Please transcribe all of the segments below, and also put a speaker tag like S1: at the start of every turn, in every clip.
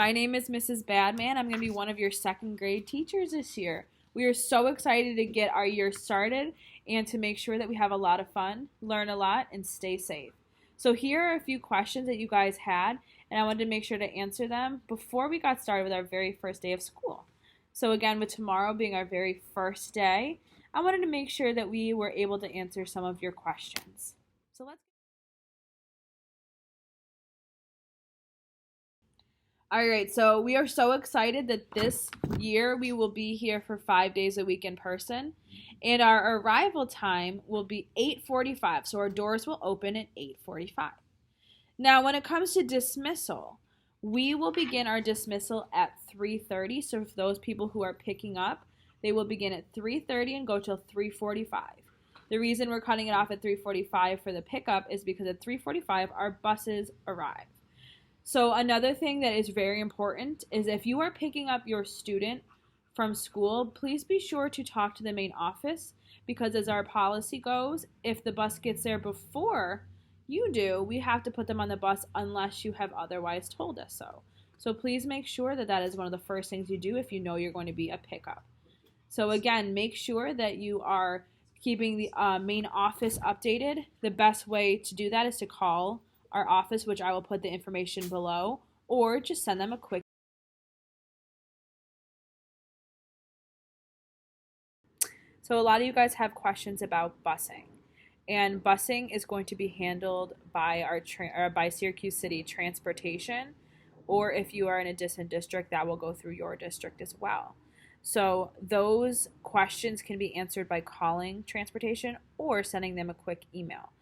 S1: My name is Mrs. Badman. I'm going to be one of your second grade teachers this year. We are so excited to get our year started and to make sure that we have a lot of fun, learn a lot, and stay safe. So here are a few questions that you guys had, and I wanted to make sure to answer them before we got started with our very first day of school. So again, with tomorrow being our very first day, I wanted to make sure that we were able to answer some of your questions. So let's All right, so we are so excited that this year we will be here for 5 days a week in person, and our arrival time will be 8:45. So our doors will open at 8:45. Now, when it comes to dismissal, we will begin our dismissal at 3:30. So for those people who are picking up, they will begin at 3:30 and go till 3:45. The reason we're cutting it off at 3:45 for the pickup is because at 3:45 our buses arrive. So another thing that is very important is if you are picking up your student from school, please be sure to talk to the main office, because as our policy goes, if the bus gets there before you do, we have to put them on the bus unless you have otherwise told us so. So please make sure that that is one of the first things you do if you know you're going to be a pickup. So again, make sure that you are keeping the main office updated. The best way to do that is to call our office, which I will put the information below, or just send them a quick. So a lot of you guys have questions about busing, and busing is going to be handled by by Syracuse City Transportation, or if you are in a distant district, that will go through your district as well. So those questions can be answered by calling transportation or sending them a quick email.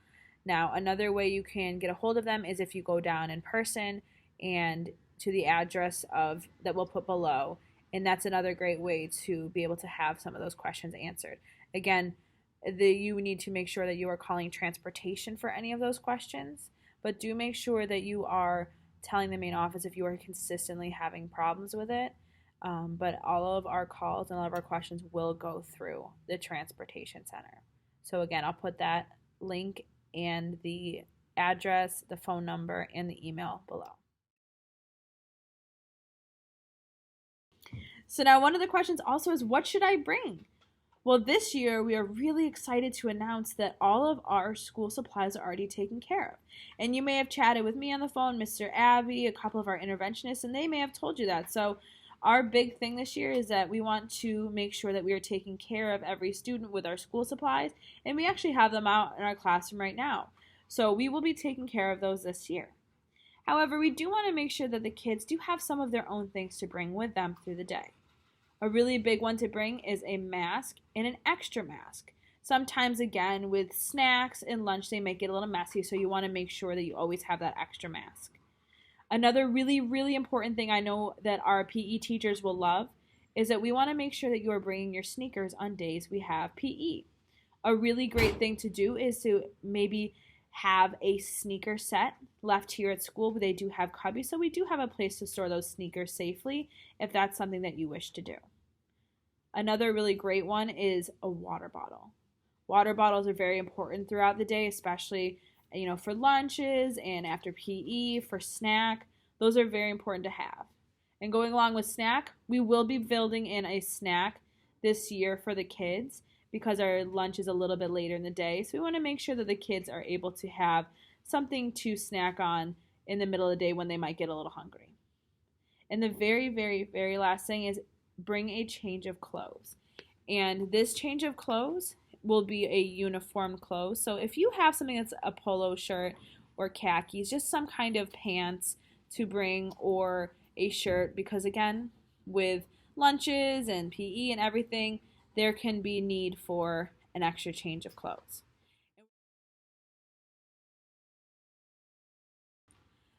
S1: Now, another way you can get a hold of them is if you go down in person and to the address of that we'll put below, and that's another great way to be able to have some of those questions answered. Again, you need to make sure that you are calling transportation for any of those questions, but do make sure that you are telling the main office if you are consistently having problems with it. But all of our calls and all of our questions will go through the transportation center. So again, I'll put that link and the address, the phone number, and the email below. So now one of the questions also is, what should I bring? Well, this year we are really excited to announce that all of our school supplies are already taken care of. And you may have chatted with me on the phone, Mr. Abby, a couple of our interventionists, and they may have told you that. So our big thing this year is that we want to make sure that we are taking care of every student with our school supplies, and we actually have them out in our classroom right now. So we will be taking care of those this year. However, we do want to make sure that the kids do have some of their own things to bring with them through the day. A really big one to bring is a mask and an extra mask. Sometimes, again, with snacks and lunch, they might get a little messy, so you want to make sure that you always have that extra mask. Another really, really important thing I know that our PE teachers will love is that we want to make sure that you are bringing your sneakers on days we have PE. A really great thing to do is to maybe have a sneaker set left here at school, but they do have cubbies, so we do have a place to store those sneakers safely if that's something that you wish to do. Another really great one is a water bottle. Water bottles are very important throughout the day, especially for lunches and after PE, for snack. Those are very important to have. And going along with snack, we will be building in a snack this year for the kids because our lunch is a little bit later in the day. So we want to make sure that the kids are able to have something to snack on in the middle of the day when they might get a little hungry. And the very, very, very last thing is bring a change of clothes. And this change of clothes will be a uniform clothes. So if you have something that's a polo shirt or khakis, just some kind of pants to bring or a shirt, because again, with lunches and PE and everything, there can be need for an extra change of clothes.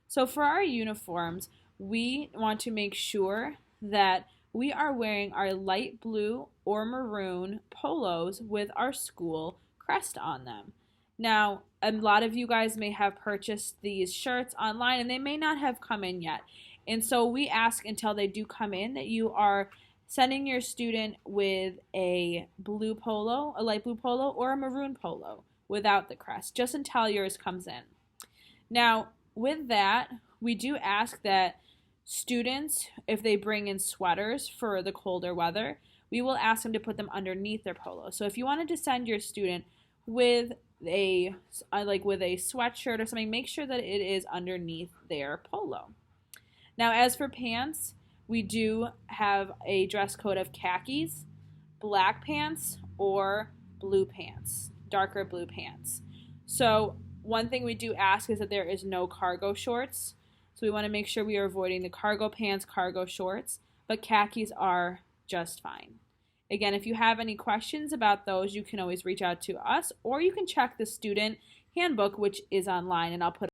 S1: So for our uniforms, we want to make sure that we are wearing our light blue or maroon polos with our school crest on them. Now, a lot of you guys may have purchased these shirts online and they may not have come in yet. And so we ask until they do come in that you are sending your student with a blue polo, a light blue polo, or a maroon polo without the crest, just until yours comes in. Now, with that, we do ask that Students, if they bring in sweaters for the colder weather, we will ask them to put them underneath their polo. So if you wanted to send your student with a with a sweatshirt or something, make sure that it is underneath their polo. Now, as for pants, we do have a dress code of khakis, black pants, or blue pants, darker blue pants. So one thing we do ask is that there is no cargo shorts. So we want to make sure we are avoiding the cargo pants, cargo shorts, but khakis are just fine. Again, if you have any questions about those, you can always reach out to us, or you can check the student handbook, which is online, and I'll put